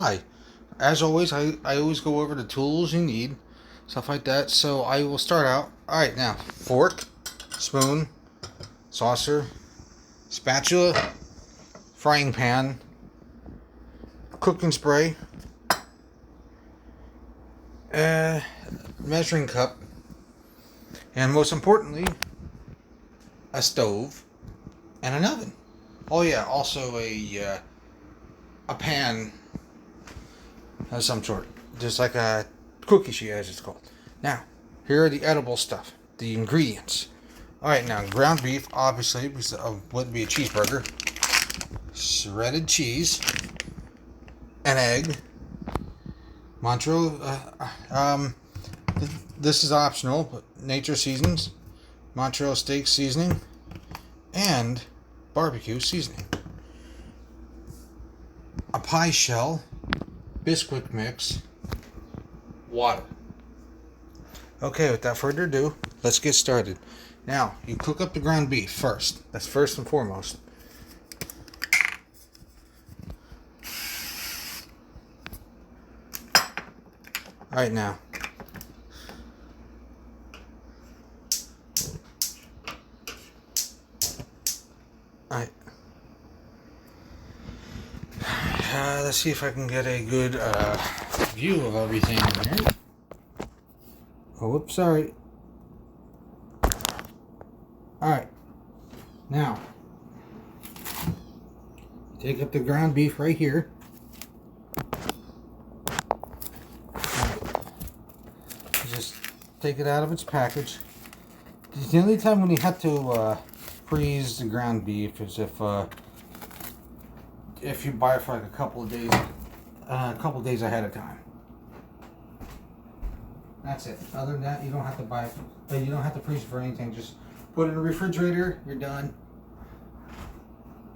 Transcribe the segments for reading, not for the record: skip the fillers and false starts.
Hi. As always, I always go over the tools you need, stuff like that. So I will start out. Alright, now, fork, spoon, saucer, spatula, frying pan, cooking spray, uh, measuring cup, and most importantly, a stove and an oven. Oh yeah, also a pan of some sort, just like a cookie sheet, as it's called. Now, here are the edible stuff, the ingredients. All right, now ground beef, obviously, because of what would be a cheeseburger. Shredded cheese, an egg, Montreal. This is optional, but nature seasons, Montreal steak seasoning, and barbecue seasoning. A pie shell, biscuit mix, water. Okay, without further ado, let's get started. Now, you cook up the ground beef first. That's first and foremost. Alright, now. Alright. Let's see if I can get a good view of everything here. Oh, whoops, sorry. Alright. Now, take up the ground beef right here. Just take it out of its package. The only time when you have to freeze the ground beef is if you buy it for like a couple of days ahead of time. That's it. Other than that, you don't have to buy it. You don't have to freeze it for anything. Just put it in the refrigerator. You're done.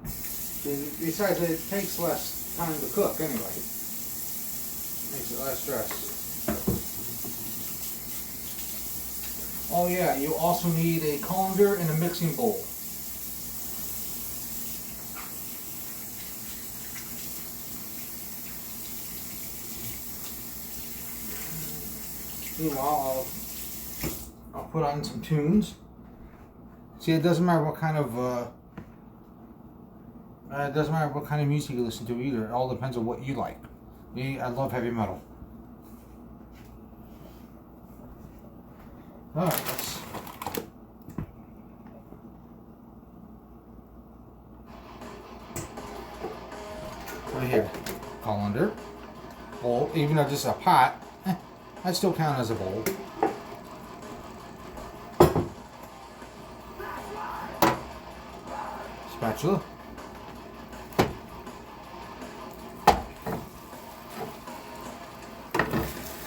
Besides, it takes less time to cook anyway. Makes it less stress. Oh yeah, you also need a colander and a mixing bowl. Meanwhile, I'll put on some tunes. See, it doesn't matter what kind of music you listen to either. It all depends on what you like. Me, I love heavy metal. All right, let's. Right here, colander, bowl. Even though this is a pot, I still count as a bowl. Spatula.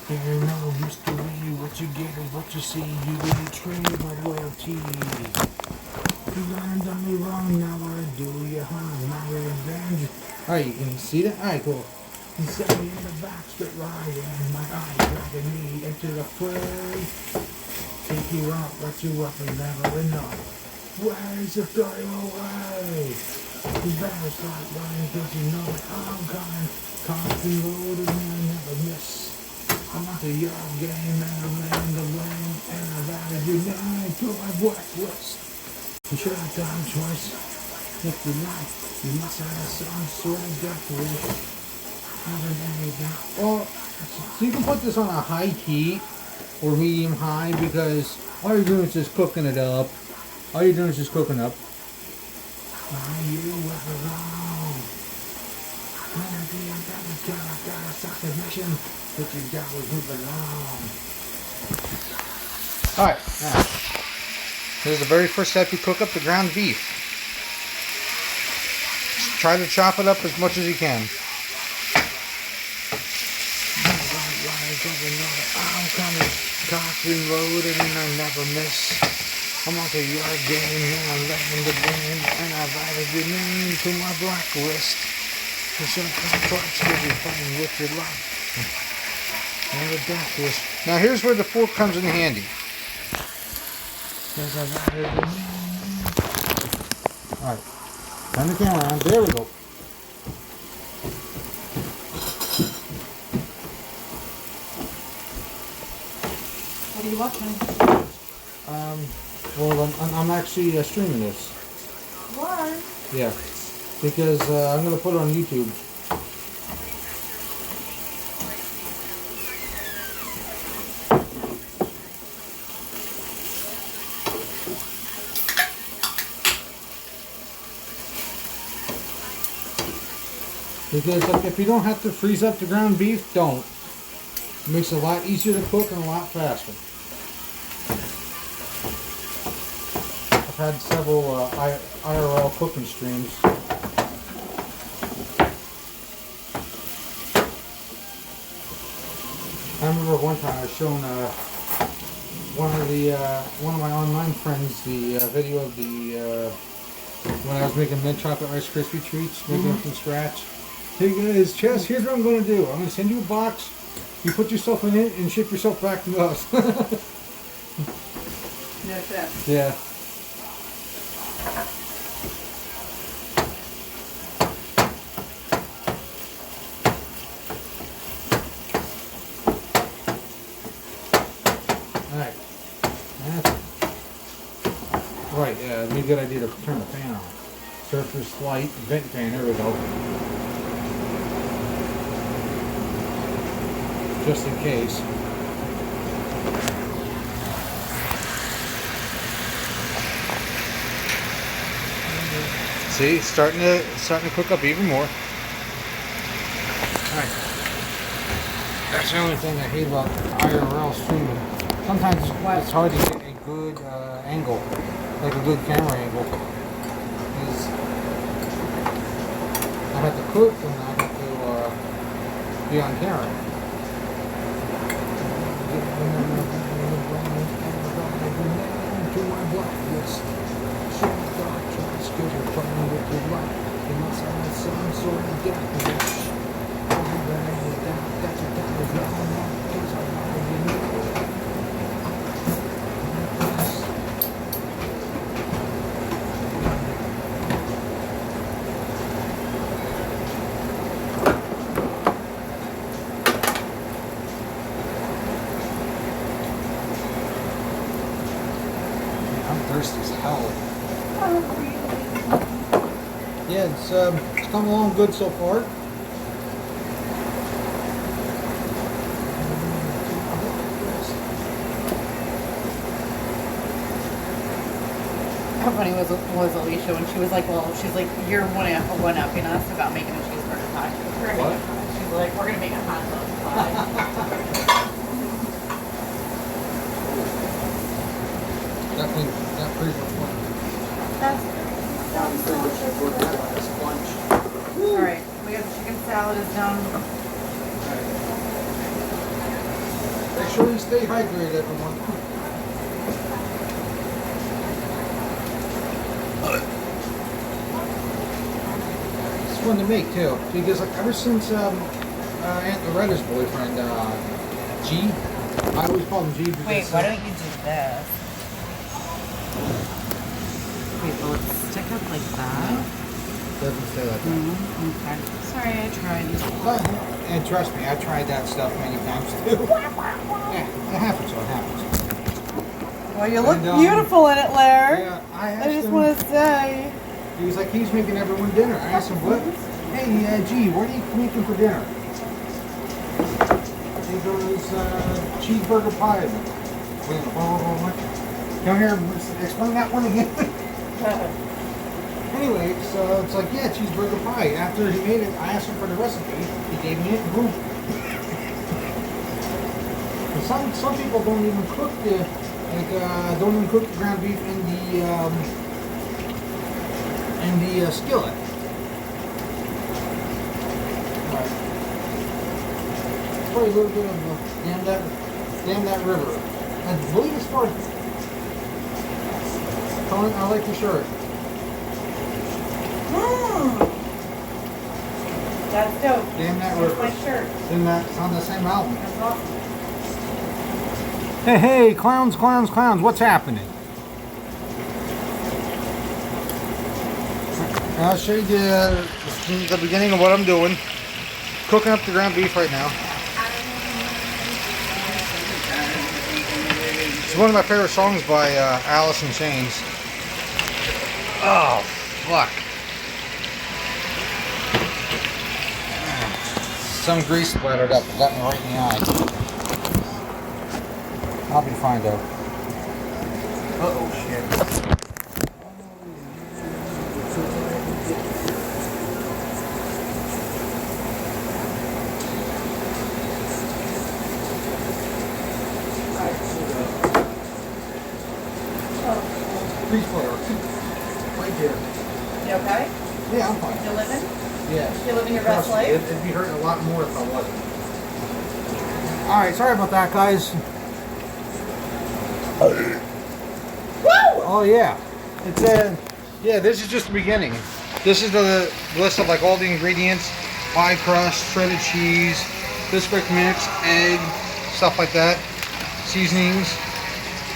There ain't no mystery. What you get is what you see. You didn't trade my loyalty. You done me wrong, now I do you harm. Now we're revenge. Alright, you can see that? Alright, cool. You set me in the back, straight riding. My eyes dragging me into the fray. Take you out, let you up and never enough. Where's the going away? You better start running, cause you know that I'm coming. Constant loaded and I never miss. I'm not the young game and I land the lane. And I've added your name to my blacklist. You should have done choice. If you like, you must have some sort of death wish. Well, so you can put this on a high heat or medium high because all you're doing is just cooking it up. All you're doing is just cooking up. Are you ever wrong? Maybe I'm gonna kill a guy, stop the mission, but you got to move along. Alright, now, here's the very first step. You cook up the ground beef. Just try to chop it up as much as you can. I'm coming, cocked and loaded, and I never miss. I'm on the yard game, and I'm letting the game, and I've added your name to my blacklist. Cause some contracts will be playing with your life. And the death wish. Now here's where the fork comes in handy. Cause I've added your name. Alright, turn the camera on. There we go. you watching? Well, I'm actually streaming this. What? Yeah, because I'm gonna put it on YouTube. Because like, if you don't have to freeze up the ground beef, don't. It makes it a lot easier to cook and a lot faster. I've had several IRL cooking streams. I remember one time I was showing one of my online friends the video of the when I was making mint chocolate Rice Krispie treats, making them from scratch. Hey guys, Chess, here's what I'm going to do. I'm going to send you a box. You put yourself in it and ship yourself back to us. No shit. Yeah. Alright. Right, yeah, it'd be a good idea to turn the fan on. Surface light, vent fan, there we go. Just in case. See, starting to cook up even more. Alright. That's the only thing I hate about IRL streaming. Sometimes it's hard to get a good angle, like a good camera angle. Because I have to cook and I have to be on camera. I'm thirsty as hell. Yeah, it's come along good so far. How funny was Alicia when she was like, well, she's like, you're one-upping us about making a cheeseburger pie. What? She's like, we're gonna make a hot dog pie. Definitely, that pretty much fun. Alright, we got the chicken salad is done. Make sure you stay hydrated, everyone. It's fun to make too, because like ever since Aunt Loretta's boyfriend, G, I always call him G because Wait, why don't you do this? Wait, will it stick up like that? doesn't say like that. Okay. Sorry, I tried. And trust me, I tried that stuff many times too. Yeah, it happens, so it happens. Well, you look beautiful in it, Lair. Yeah, I just want to say. He was like, he's making everyone dinner. I asked him, what? Hey, G, what are you making for dinner? He goes, cheeseburger pie. Wait, come here, explain that one again. Anyway, so it's like, yeah, cheeseburger pie. After he made it, I asked him for the recipe. He gave me it, and boom. And some people don't even cook don't even cook the ground beef in the skillet. Right. Probably a little bit of damn that river. I believe it's for Colin, I like your shirt. That's dope. Damn that Where's river. my shirt? It's on the same album. That's awesome. Hey, clowns, what's happening? I'll show you the beginning of what I'm doing. Cooking up the ground beef right now. one of my favorite songs by Alice in Chains. Oh, fuck. Some grease splattered up. Got me right in the eye. I'll be fine though. Uh-oh, shit. Grease splatter. Right there. You okay? Yeah, I'm fine. You living? Yeah. You living your best life? It'd be hurting a lot more if I wasn't. Alright, sorry about that, guys. Woo! Oh, yeah. It's yeah, this is just the beginning. This is the list of like all the ingredients: pie crust, shredded cheese, biscuit mix, egg, stuff like that, seasonings.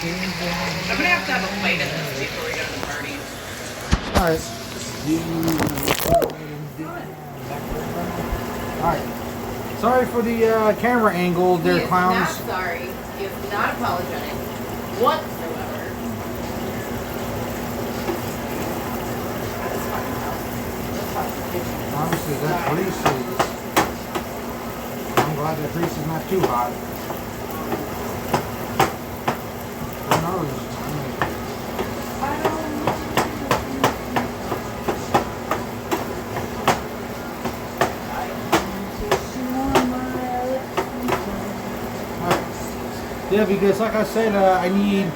I'm gonna have to have a plate of this before we go to the party. Alright. Alright. Sorry for the camera angle there, He is clowns. not sorry. He is not apologetic whatsoever. Obviously, that grease is... I'm glad that grease is not too hot. Who knows? Yeah, because like I said, I need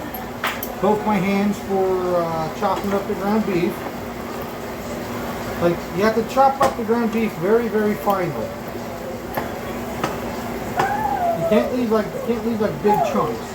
both my hands for chopping up the ground beef. Like, you have to chop up the ground beef very, very finely. You can't leave like big chunks.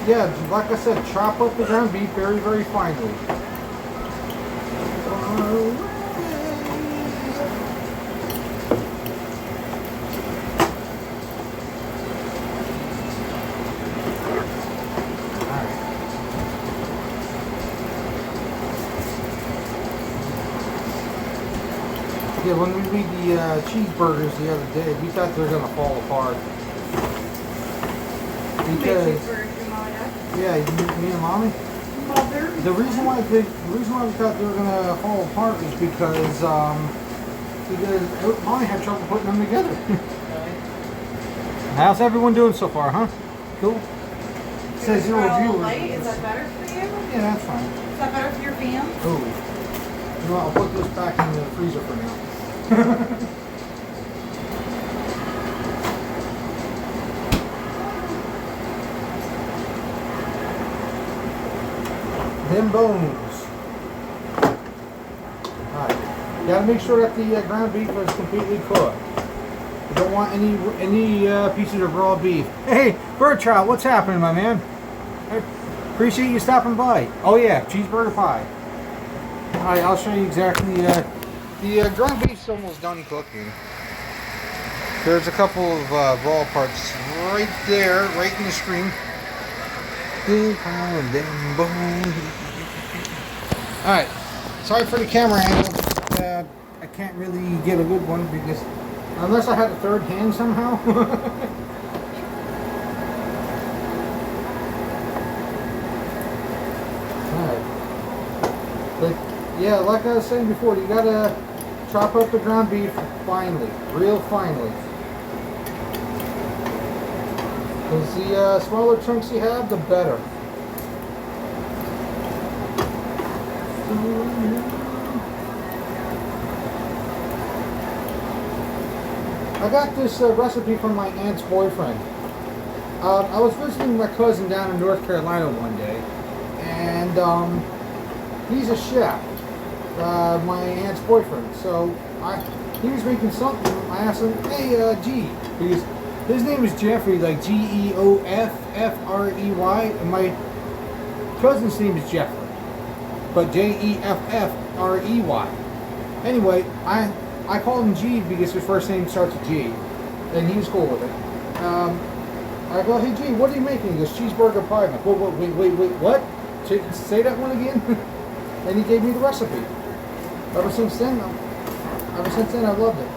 Yeah, like I said, chop up the ground beef very, very finely. Yeah, when we made the cheeseburgers the other day, we thought they were going to fall apart. Because, yeah, me and Mommy. Mother. The reason why we thought they were going to fall apart is because Mommy had trouble putting them together. How's everyone doing so far, huh? Cool? It says zero viewers. Light? Is that better for you? Yeah, that's fine. Is that better for your fans? Cool. You know what, I'll put this back in the freezer for now. Them bones. Alright. You gotta make sure that the ground beef is completely cooked. You don't want any pieces of raw beef. Hey, Bertrand, what's happening, my man? I appreciate you stopping by. Oh yeah, cheeseburger pie. Alright, I'll show you exactly. The ground beef's almost done cooking. There's a couple of raw parts right there, right in the stream. Alright, sorry for the camera angle. I can't really get a good one because unless I had a third hand somehow. Alright. But yeah, like I was saying before, you gotta chop up the ground beef finely, real finely. Because the smaller chunks you have, the better. I got this recipe from my aunt's boyfriend. I was visiting my cousin down in North Carolina one day, and he's a chef, my aunt's boyfriend. So he was making something. I asked him, "Hey, G," because His name is Jeffrey, like Geoffrey, and my cousin's name is Jeffrey, but Jeffrey. Anyway, I call him G because his first name starts with G, and he was cool with it. I go, hey G, what are you making? He goes, cheeseburger pie. I'm like, wait, what? Say that one again? And he gave me the recipe. Ever since then, I've loved it.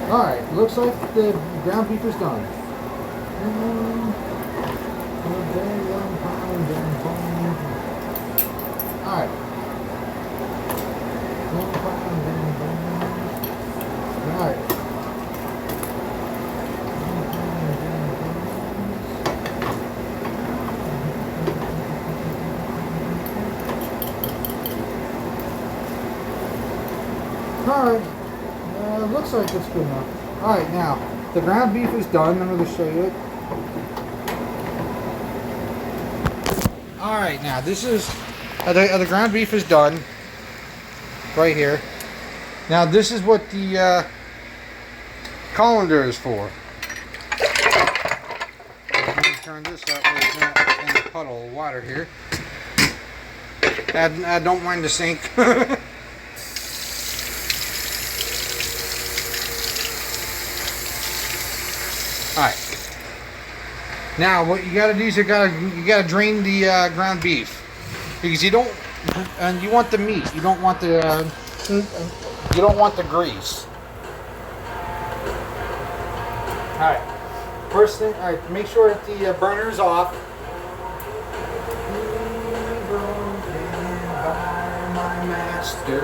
Alright, looks like the ground beef is done. Alright. Alright. Alright. Looks like it's good enough. Alright, now, the ground beef is done. I'm going to show you it. Alright, now, this is... the ground beef is done. Right here. Now, this is what the colander is for. I'm going to turn this up where it's not in a puddle of water here. I don't mind the sink. Alright. Now what you gotta do is you gotta drain the ground beef. Because you don't, and you want the meat, you don't want the grease. Alright. First thing, alright, make sure that the burner is off. My master.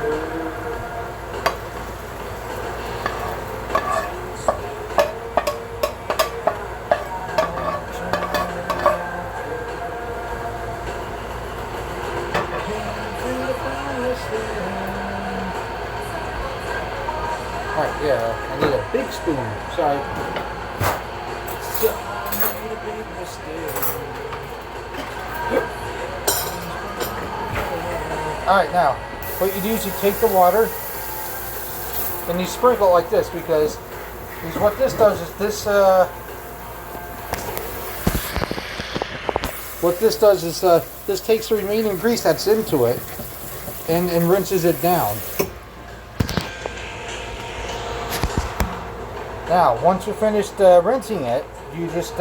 Alright, yeah, I need a big spoon. Sorry. Alright, now, what you do is you take the water and you sprinkle it like this because what this does is this takes the remaining grease that's into it and rinses it down. Now, once you're finished rinsing it, you just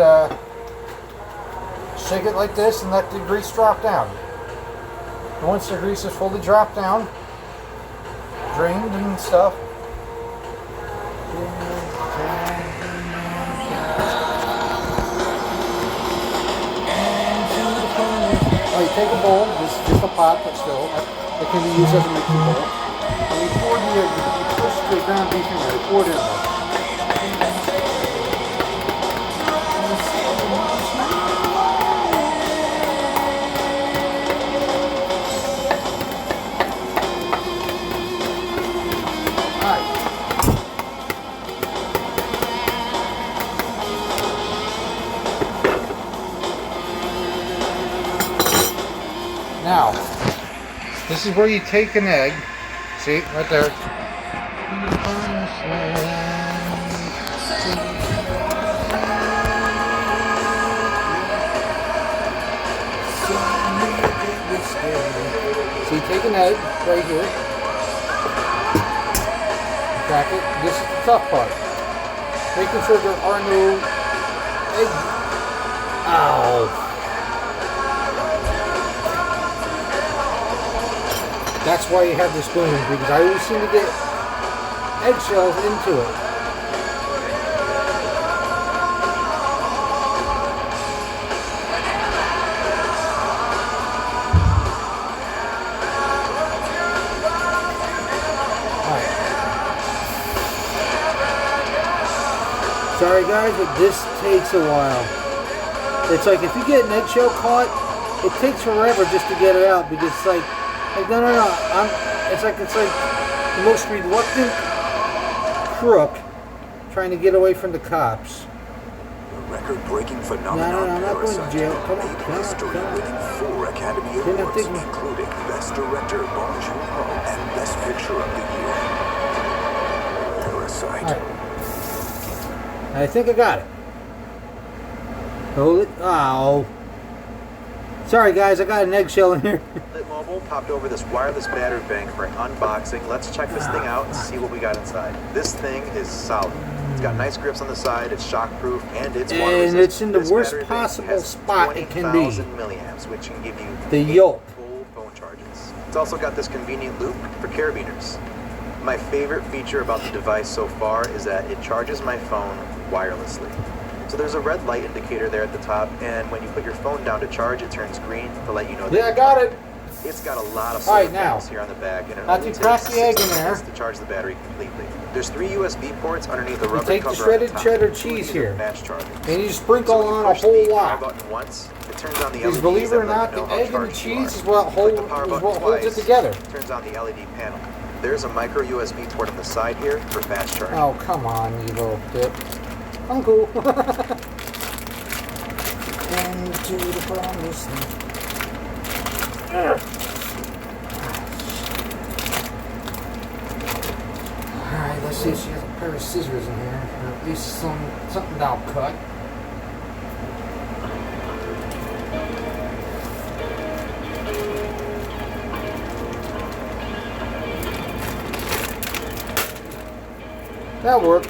shake it like this and let the grease drop down. And once the grease is fully dropped down, drained and stuff, you take a bowl, just a pot, but still, it can be used as a mixing bowl, and you push the ground beef in there, you pour it in there. Now, this is where you take an egg. See, right there. So you take an egg right here. Crack it. This is the tough part. Making sure there are no eggs. Ow. That's why you have the spoon, because I always seem to get eggshells into it. Alright. Sorry guys, but this takes a while. It's like if you get an eggshell caught, it takes forever just to get it out, because it's like no. It's like the most reluctant crook trying to get away from the cops. record-breaking No, phenomenon I'm not going to Parasite jail. Come on, made come on, history, come on. winning 4 Academy You're not Awards, taking- including Best Director Bong Joon-ho and Best Picture of the Year. Parasite. All right. I think I got it. Hold it. Oh. Sorry, guys. I got an eggshell in here. Mobile popped over this wireless battery bank for an unboxing. Let's check this thing out and see what we got inside. This thing is solid. It's got nice grips on the side, it's shockproof, and it's water resistant. And it's in the This worst battery bank possible has spot it can be. 20,000 milliamps, which can give you The 8 yolk. full phone charges. It's also got this convenient loop for carabiners. My favorite feature about the device so far is that it charges my phone wirelessly. So there's a red light indicator there at the top, and when you put your phone down to charge, it turns green to let you know that Yeah, I got it. it's got a lot of All right, solar now, panels here on the back, and it after only you takes crack the egg 60 in there, minutes to charge the battery completely. There's 3 USB ports underneath the rubber take the cover shredded on the top. cheddar 2 cheese of these are here, fast charging. and you sprinkle So when you on a push the whole power lot. button once, it turns on the Because LEDs believe it or that let not, you the know how egg and the charged you cheese are. is what Click the power button holds it twice, together. turns on the LED panel. There's a micro USB port on the side here for fast charging. Oh, come on, you little dip. I'm cool. Into the promised land. Alright, let's see if she has a pair of scissors in here. Or at least something that'll cut. That'll work.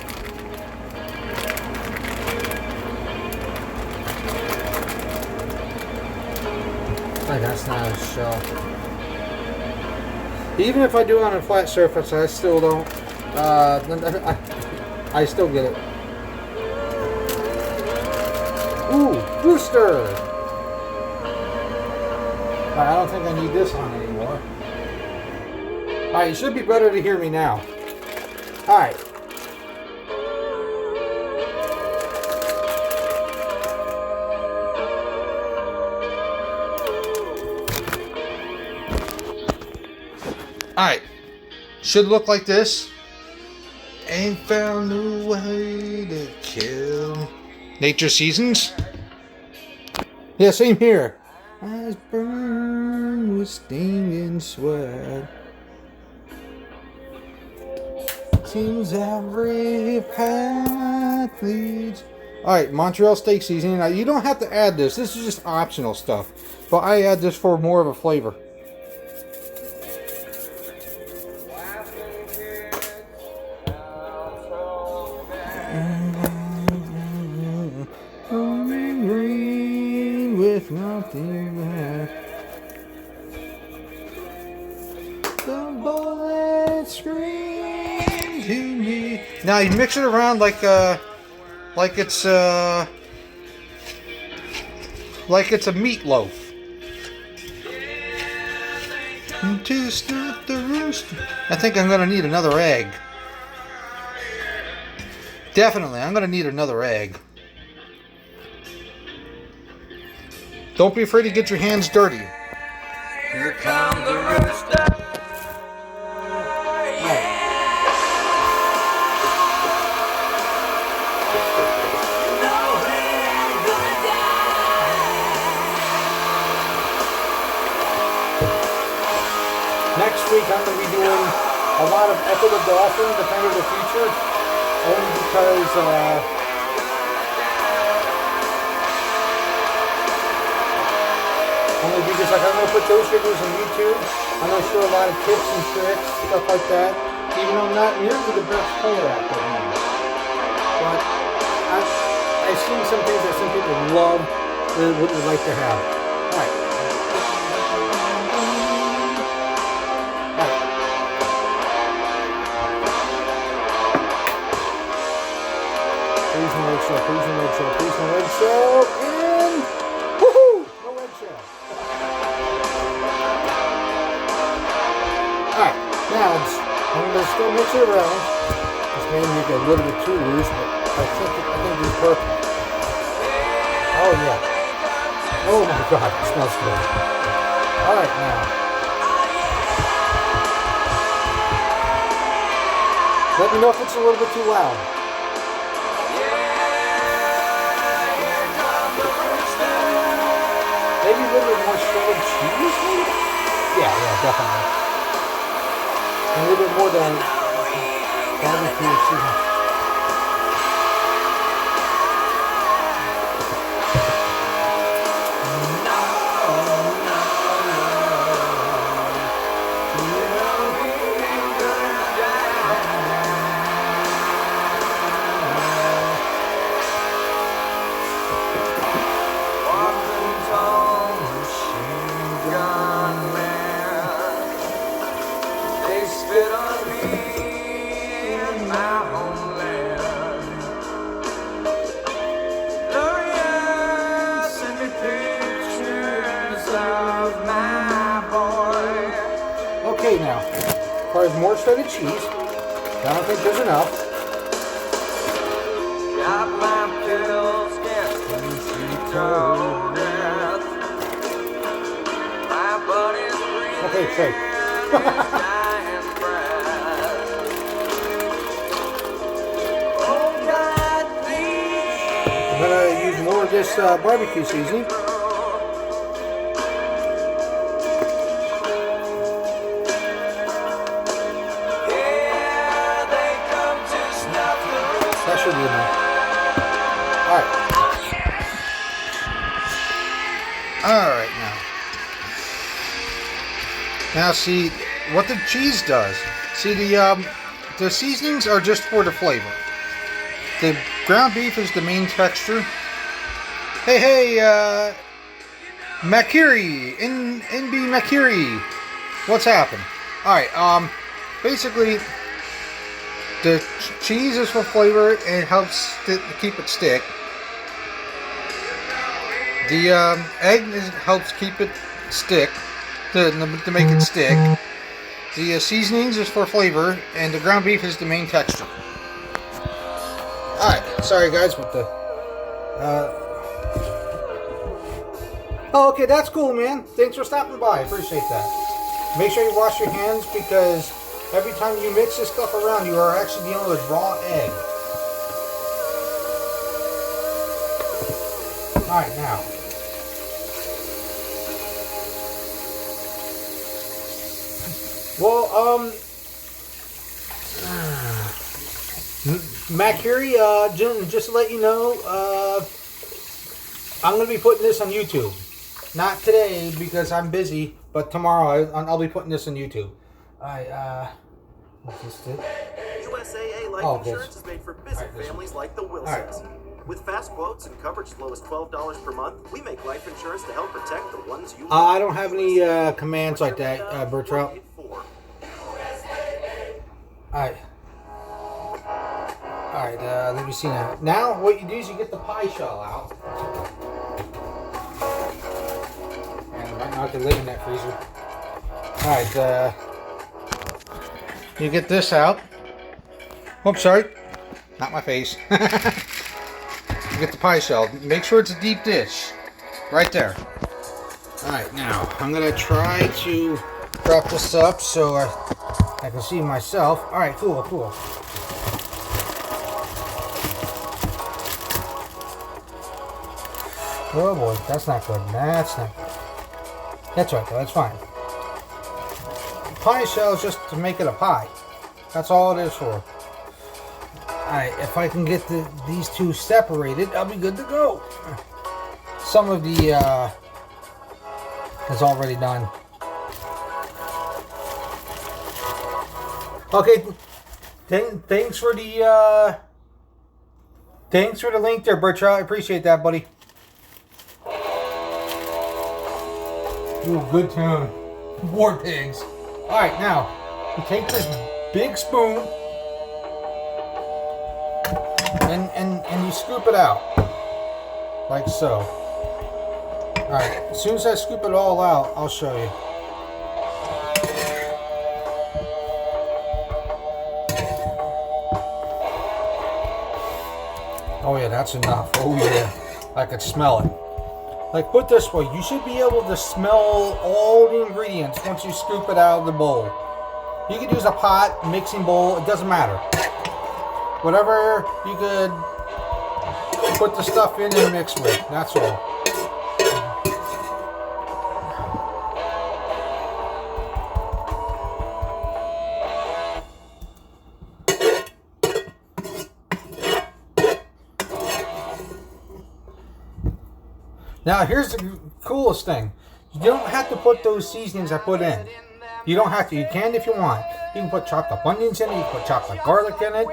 Like that's not a shell. Even if I do it on a flat surface, I still don't. I still get it. Ooh, booster! Alright, I don't think I need this on anymore. Alright, you should be better to hear me now. Alright. Alright. Should look like this. Ain't found no way to kill. Nature Seasons? Yeah, same here. Eyes burn with stinging sweat. Seems every path leads. Alright, Montreal steak seasoning. Now, you don't have to add this. This is just optional stuff. But I add this for more of a flavor. Green with nothing left. The bullet screams to me. Now you mix it around like it's a meatloaf. To start the rooster. I think I'm gonna need another egg. Definitely, I'm gonna need another egg. Don't be afraid to get your hands dirty. Here comes the rooster. Next week I'm going to be doing a lot of Echo the Dolphin, Defender of the Future, only because like I'm going to put those videos on YouTube. I'm going to show a lot of tips and tricks, stuff like that, even though I'm not nearly the best player at that. But I've seen some things that some people love, would like to have. Alright. Please no eggshell, please no eggshell, please no eggshell, and woohoo! No eggshell. Alright, now I'm going to still mix it around. This may make it a little bit too loose, but I think it's perfect. Oh yeah. Oh my god, it smells good. Alright now. Let me know if it's a little bit too loud. little bit more shredded cheese, maybe? Yeah, definitely. A little bit more than barbecue seasoning. Okay, now, as far as more shredded cheese, I don't think there's enough. Got my pills, my body's breathing. Okay, safe. I'm gonna use more of this barbecue seasoning. That should be enough. Alright now see what the cheese does. See, the seasonings are just for the flavor. The ground beef is the main texture. Hey, Makiri, NB Makiri, what's happened? Alright, basically, the cheese is for flavor and it helps keep it stick. The egg helps keep it stick, to make it stick. The seasonings is for flavor, and the ground beef is the main texture. Alright, sorry guys, but the... Oh, okay, that's cool, man. Thanks for stopping by, I appreciate that. Make sure you wash your hands, because every time you mix this stuff around, you are actually dealing with raw egg. Alright, now. Well, Makiri, just to let you know, I'm going to be putting this on YouTube. Not today, because I'm busy, but tomorrow I'll be putting this on YouTube. What's this? USAA Life Insurance is made for busy families like the Wilsons. With fast quotes and coverage as low as $12 per month, we make life insurance to help protect the ones you love. I don't have any commands like that, Bertrout. Alright, let me see now. Now, what you do is you get the pie shell out. And I might not have to live in that freezer. Alright, you get this out. Oops, sorry. Not my face. You get the pie shell. Make sure it's a deep dish. Right there. Alright, now, I'm going to try to prop this up so I can see myself. Alright, cool. Oh boy, that's not good. That's not good. That's right though, that's fine. Pie shell is just to make it a pie. That's all it is for. Alright, if I can get these two separated, I'll be good to go. Some of the is already done. Okay, thanks for the link there, Bertrout. I appreciate that, buddy. Ooh, good tune. War pigs. Alright, now, you take this big spoon and you scoop it out. Like so. Alright, as soon as I scoop it all out, I'll show you. Oh yeah, that's enough. Oh yeah, I could smell it. Like, put this way, you should be able to smell all the ingredients once you scoop it out of the bowl. You could use a pot, mixing bowl, it doesn't matter. Whatever you could put the stuff in and mix with, that's all. Now, here's the coolest thing. You don't have to put those seasonings I put in. You don't have to. You can if you want. You can put chopped up onions in it. You can put chopped up garlic in it.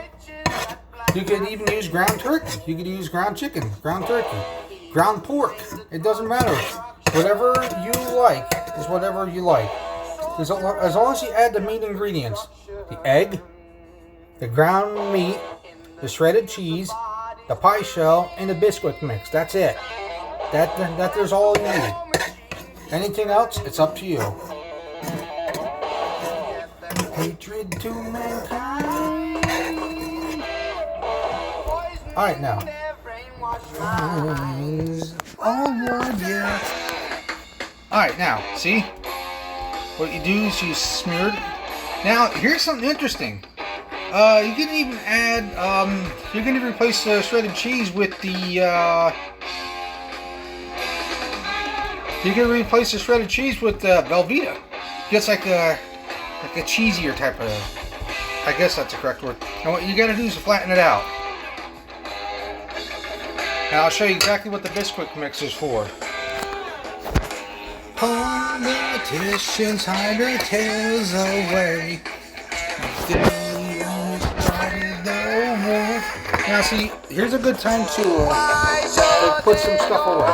You could even use ground turkey. You could use ground chicken, ground turkey, ground pork. It doesn't matter. Whatever you like is whatever you like. As long as you add the meat ingredients. The egg, the ground meat, the shredded cheese, the pie shell, and the Bisquick mix. That's it. That there's all you need. Anything else, it's up to you. Hatred to mankind. Alright now. Alright now, see? What you do is you smear it. Now, here's something interesting. You can even add, you can even replace the shredded cheese with the, you can replace the shredded cheese with Velveeta. Gets like a cheesier type of, I guess that's the correct word. And what you gotta do is flatten it out. Now I'll show you exactly what the Bisquick mix is for. Politicians hide their tails away. Now see, here's a good time to put some stuff away.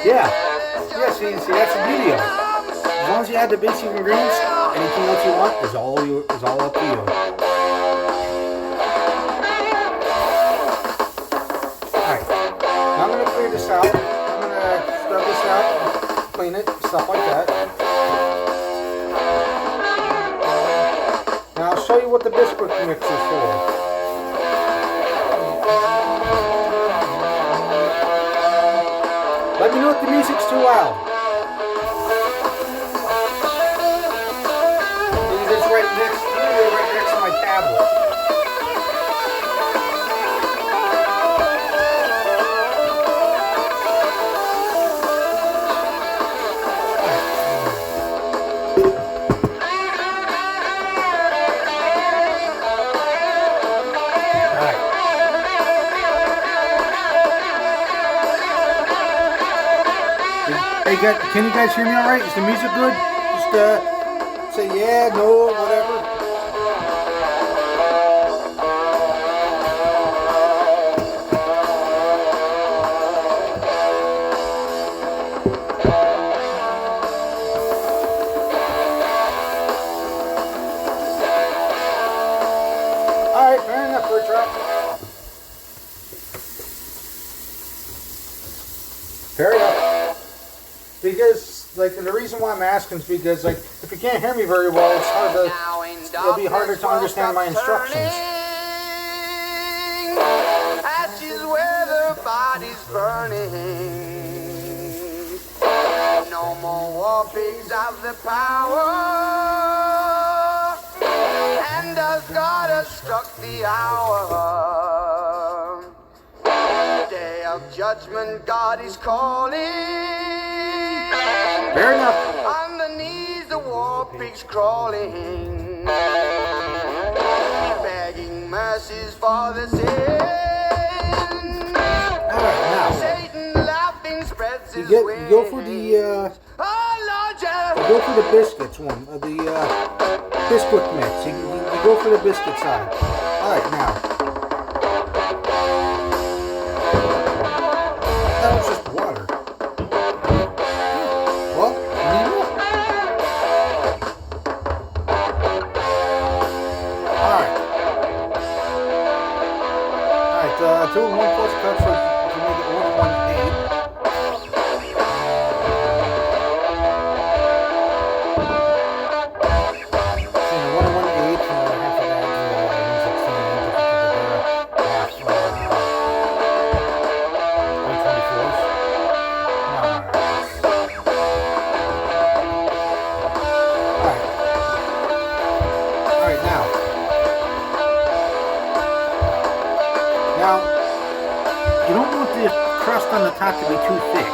Yeah, see, that's the beauty of it. As long as you add the basic ingredients, anything else you want is all up to you. Alright, now I'm going to clear this out. I'm going to scrub this out, clean it, stuff like that. Now I'll show you what the Bisquick mix is for. Let me know if the music's too loud. It's right next to my tablet. Hey, can you guys hear me all right? Is the music good? Just say yeah, no, whatever. All right, fair enough for a drop. Fair enough. Because, like, and the reason why I'm asking is because, like, if you can't hear me very well, it'll be harder to understand my instructions. Ashes where the body's burning. No more war pigs have the power. And as God has struck the hour, day of judgment, God is calling. Fair enough. On the knees, the war pigs crawling, begging mercies for the sin. Alright, now. Satan laughing spreads his You wings. go for the Go for the biscuits one, the Bisquick mix. You go for the biscuit side. Alright, now. That was just water. Well, Alright, 2 and 1 plus cups to make it 1 and 1 8. So 1 and 1 8, half of that, 116, crust on the top to be too thick.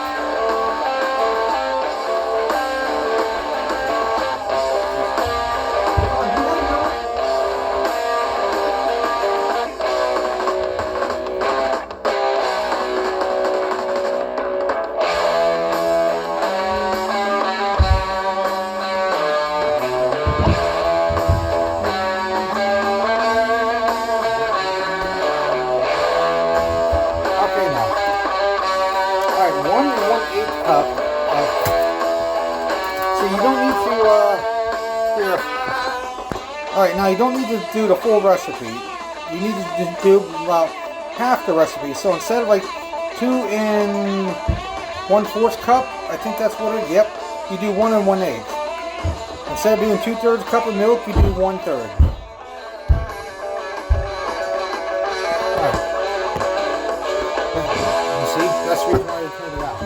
Alright, now you don't need to do the full recipe. You need to do about half the recipe. So instead of like 2 1/4 cup, I think that's what it is. Yep, you do 1 1/8. Instead of doing 2/3 cup of milk, you do 1/3. Alright. You see? That's the reason why you turned it out.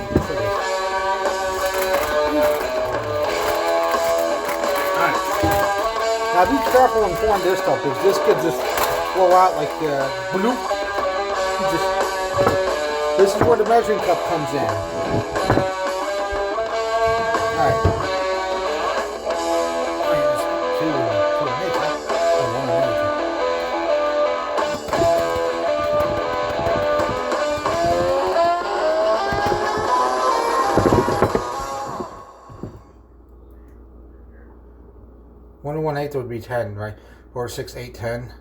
Now be careful when pouring this stuff, because this could just flow out like bloop. This is where the measuring cup comes in. Alright. 1 1/8 would be 10, right? 4, 6, 8, 10.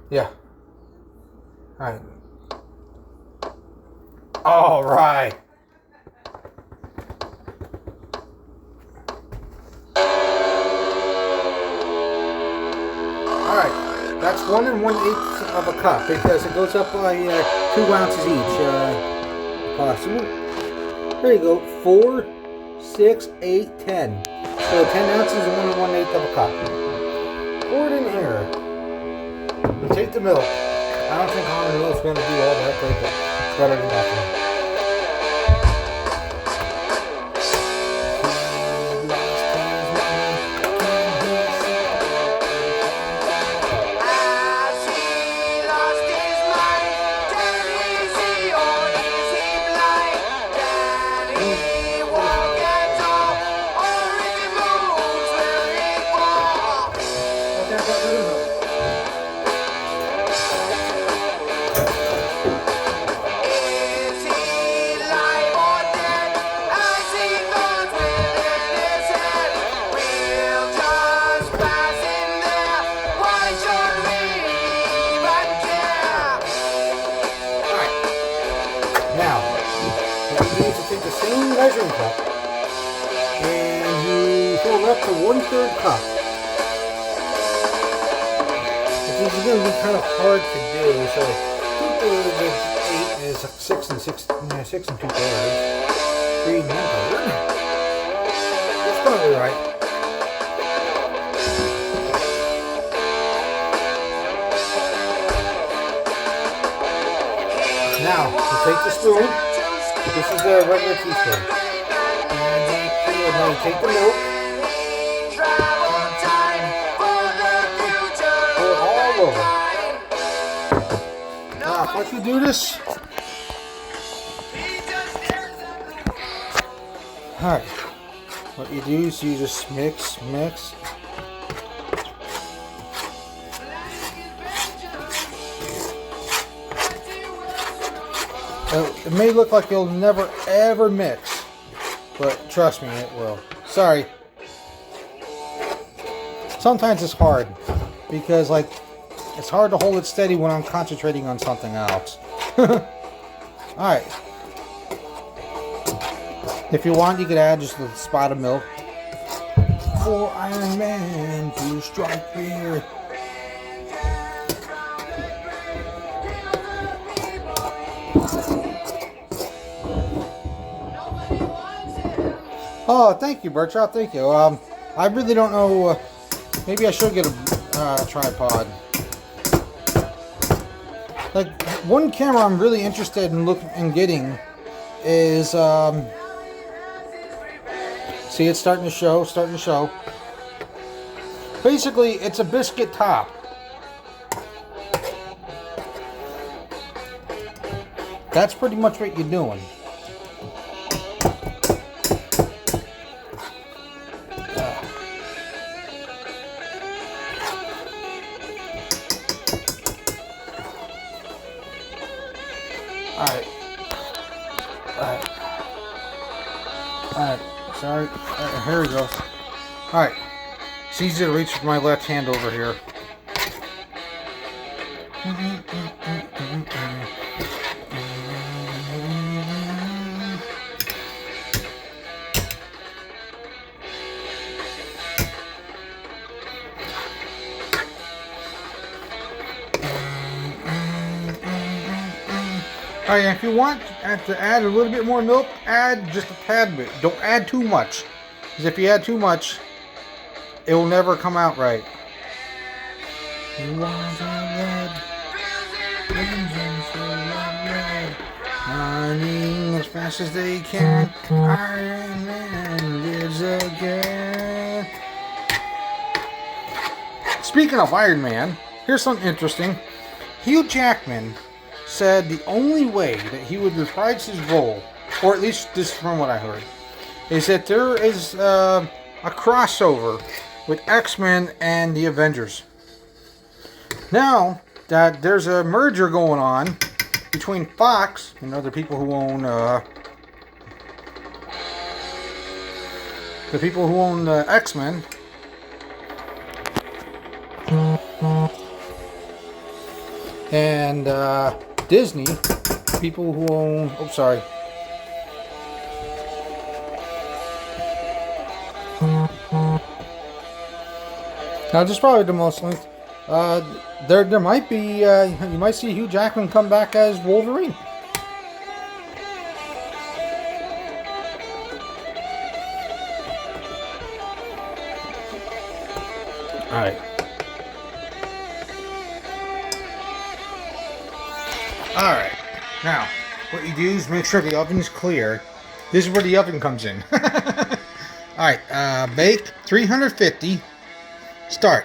Yeah. Alright. Alright. Alright. That's 1 1/8 of a cup because it goes up by 2 ounces each. Possible. There you go. 4, 6, 8, 10. So 10 ounces and 1 1/8 of a cup. Pour it in here. You take the milk. I don't think almond milk's going to do all that great, but it's better than nothing. Measuring cup, and you fill it up to 1/3 cup. This is going to be kind of hard to do, so 2/3 of 8 is 6 and 6, 6 and 2/3, 3 and 1/3. That's going to be right. Now, you take the spoon. This is a regular teaspoon. And now you take the milk. Pour it all over. Now, once you do this, alright. What you do is you just mix. It may look like you'll never ever mix, but trust me, it will. Sorry. Sometimes it's hard because, like, it's hard to hold it steady when I'm concentrating on something else. Alright. If you want, you could add just a spot of milk. For Iron Man to strike fear. Oh, thank you, Bertrand. Thank you. I really don't know. Maybe I should get a tripod. Like, one camera I'm really interested in getting is see, it's starting to show. Basically, it's a biscuit top. That's pretty much what you're doing. Alright. Alright. Sorry. Here we go. Alright. It's easy to reach with my left hand over here. Alright, if you want to add a little bit more milk, add just a tad bit. Don't add too much. Because if you add too much, it will never come out right. You want red, running as fast as they can. Iron Man lives again. Speaking of Iron Man, here's something interesting. Hugh Jackman said the only way that he would reprise his role, or at least this is from what I heard, is that there is a crossover with X-Men and the Avengers. Now that there's a merger going on between Fox and other people who own X-Men, and Disney, people who own, oh sorry, now this is probably the most length. There might be, you might see Hugh Jackman come back as Wolverine. Alright. Alright. Now, what you do is make sure the oven's clear. This is where the oven comes in. Alright, bake 350. Start.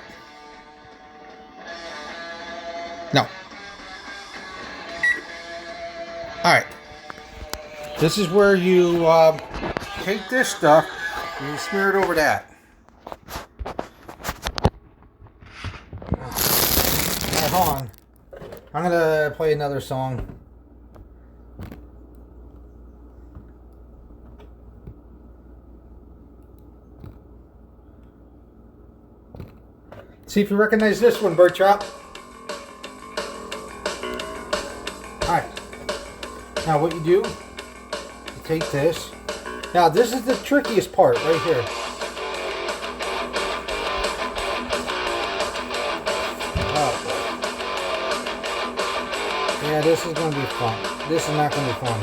No. Alright. This is where you take this stuff and you smear it over that. Alright, hold on. I'm gonna play another song. See if you recognize this one, Bird Chop. Alright. Now what you do, you take this. Now this is the trickiest part right here. Yeah, this is going to be fun. This is not going to be fun.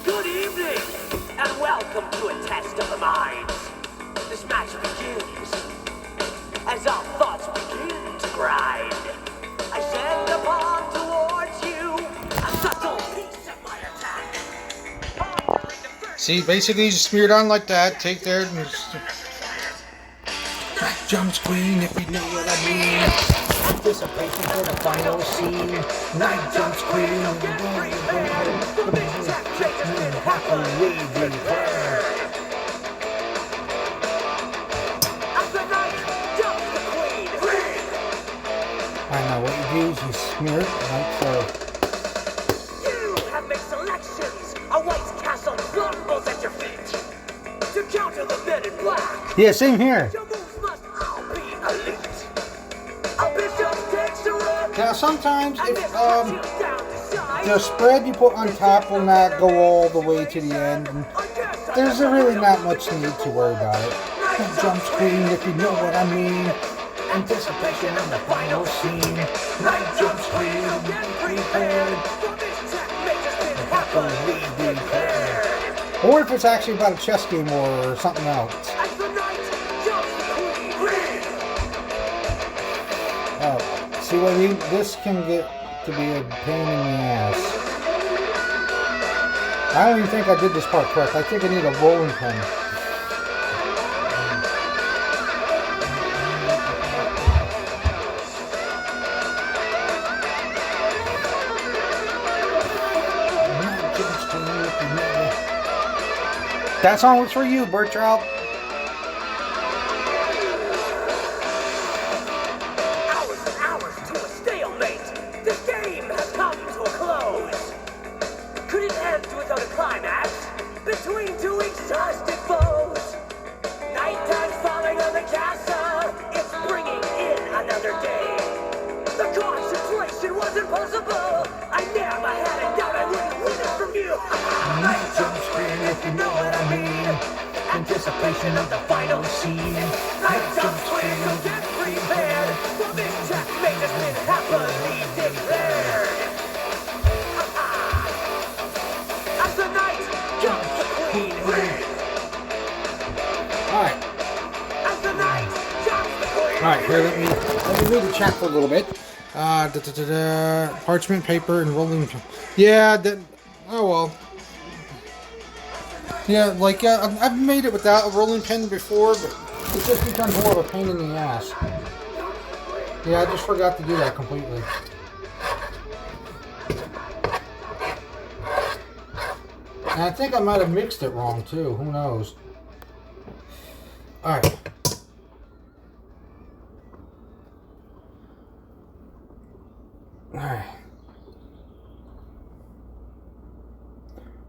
Good evening, and welcome to a test of the minds. This match begins as our thoughts begin to grind. I send a pawn towards you, a subtle piece of my attack. See, basically you just smear it on like that. Take there and jump screen, if you know what I mean. Anticipation for the final scene. Night jump screen. I know what you do is you smear it like so. You have made selections. A white castle crumbles at your feet. To counter the men in black, Yeah, same here. your moves must all be elite. A bishop takes a run, Now sometimes and if this cuts you down to size. the spread you put on top will not go all the way to the end, and there's really not much need to worry about it. Jump screen, if you know what I mean. Anticipation of the final scene. Night jump screen, get prepared. Happily declared. Or if it's actually about a chess game or something else. As the night jumps the queen. Oh, see what I mean? This can get to be a pain in the ass. I don't even think I did this part correct. I think I need a rolling pin. That song was for you, Bertrout. Hours and hours to a stalemate. This game has come to a close. Could it end without a climax between two exhausted foes? Nighttime's falling on the castle. It's bringing in another day. The concentration was impossible. I never had a doubt I wouldn't win it from you. Night jump screen, if you know what I mean. Anticipation of the final scene. Night jump screen, so get prepared. For this checkmate has been happily declared. As the night jumps the queen ring. Alright. As the night jumps the queen ring. Alright, here, let me read the chat for a little bit. Parchment paper and rolling. Yeah, oh well. Yeah, like, I've made it without a rolling pin before, but it just becomes more of a pain in the ass. Yeah, I just forgot to do that completely. And I think I might have mixed it wrong, too. Who knows? Alright. Alright.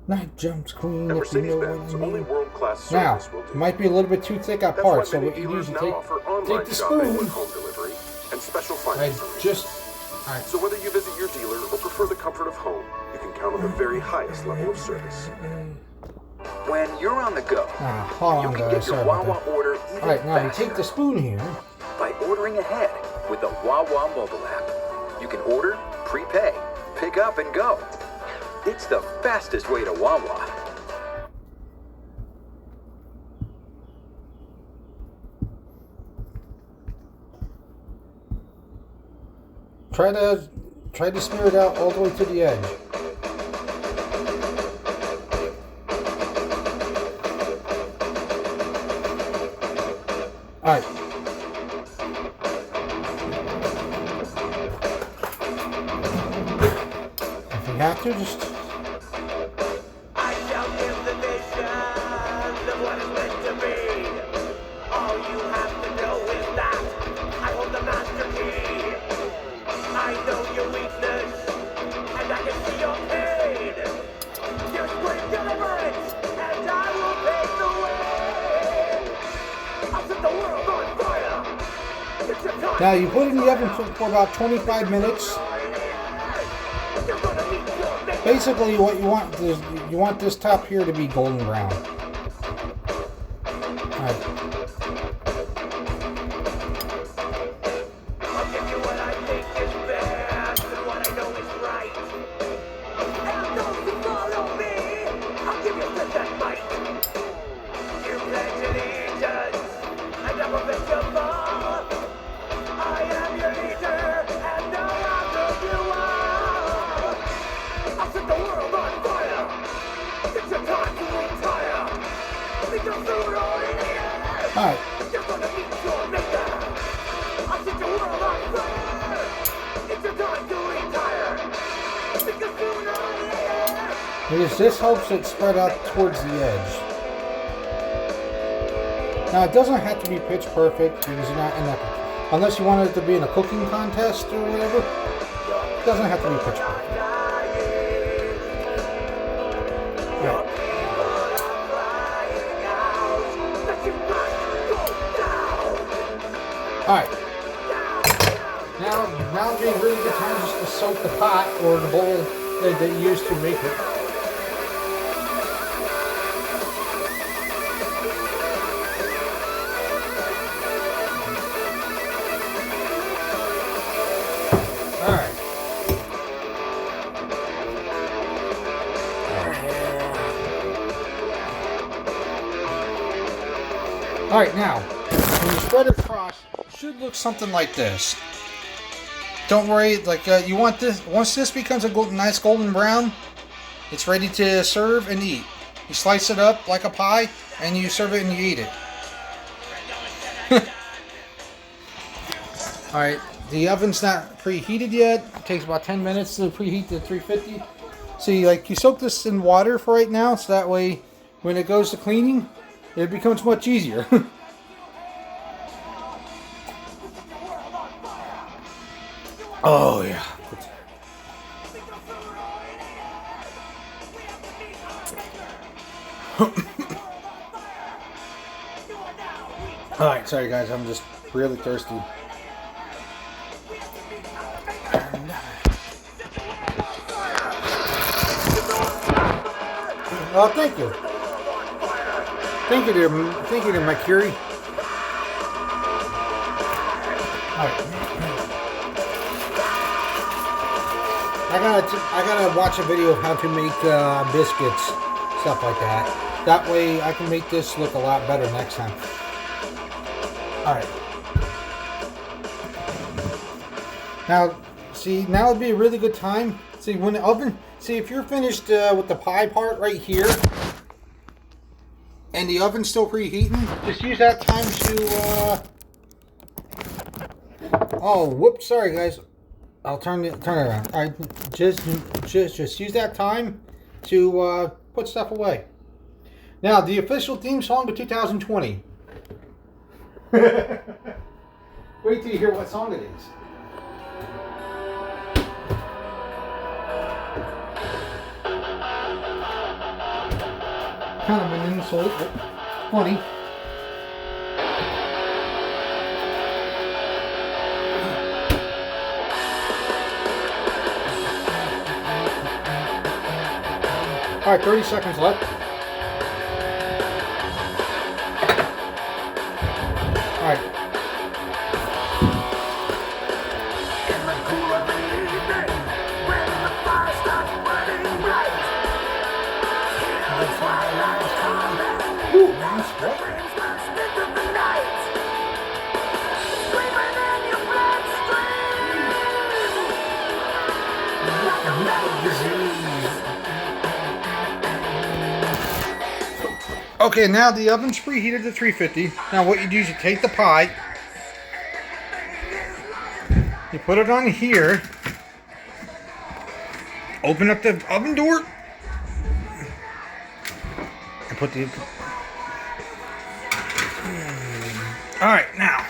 Night jumps queen. At If you know what Mercedes-Benz, I only mean. world-class Now, service will do. might be a little bit too thick at That's parts, why so many what you dealers usually now take, offer online take the shopping spoon. with home delivery and special I finance arrangements. just. Alright. So whether you visit your dealer or prefer the comfort of home, you can count on the very highest level of service. When you're on the go, Hold you on, can guys. get your Sorry about Wawa that. order even Alright, now you faster take the spoon here. by ordering ahead with the Wawa mobile app. You can order, prepay, pick up, and go. It's the fastest way to Wawa. Try to smear it out all the way to the edge. Alright. If you have to, just. I shall give the vision of what is meant to be. All you have to know is that I hold the master key. I know your weakness, and I can see your pain. Just bring deliverance, and I will pave the way. I'll set the world on fire. It's your time. Now you put it in the oven for about 25 minutes. You're gonna meet your maker. Basically, what you want is you want this top here to be golden brown. Alright. I'll give you what I think is best and what I know is right. And those who follow me, I'll give you strength and might. You pledge allegiance, and I'm a vegetable. I am your leader, and now I'll do you all. I'll set the world on fire. It's your time to retire. Because sooner or later, Alright. you're gonna meet your maker. I'll set your world on fire. It's your time to retire. Because sooner or later, Because this helps it spread out towards the edge. Now it doesn't have to be pitch perfect because you're not in a, unless you want it to be in a cooking contest or whatever. It doesn't have to be pitch perfect. Right. Alright. Now would be a really good time just to soak the pot or the bowl that you used to make it. Alright. Alright, now, when you spread it across, it should look something like this. Don't worry, like, you want this, once this becomes a nice golden brown, It's ready to serve and eat. You slice it up like a pie, and you serve it and you eat it. Alright, the oven's not preheated yet. It takes about 10 minutes to preheat to 350. See, like, you soak this in water for right now, so that way when it goes to cleaning, it becomes much easier. Oh, yeah. Alright, sorry guys, I'm just really thirsty. Oh, thank you. Thank you, dear Mercury. Alright. I gotta watch a video of how to make biscuits, stuff like that. That way I can make this look a lot better next time. Alright. Now, see, now would be a really good time. See, when the oven, see, if you're finished with the pie part right here, and the oven's still preheating, just use that time to, oh, whoops, sorry guys. I'll turn it around. All right, just use that time to put stuff away. Now, the official theme song of 2020. Wait till you hear what song it is. Kind of an insult, but funny. All right, 30 seconds left. All right. Ooh, nice. What? Okay, now the oven's preheated to 350. Now what you do is you take the pie, you put it on here, open up the oven door, and put the... Alright, now,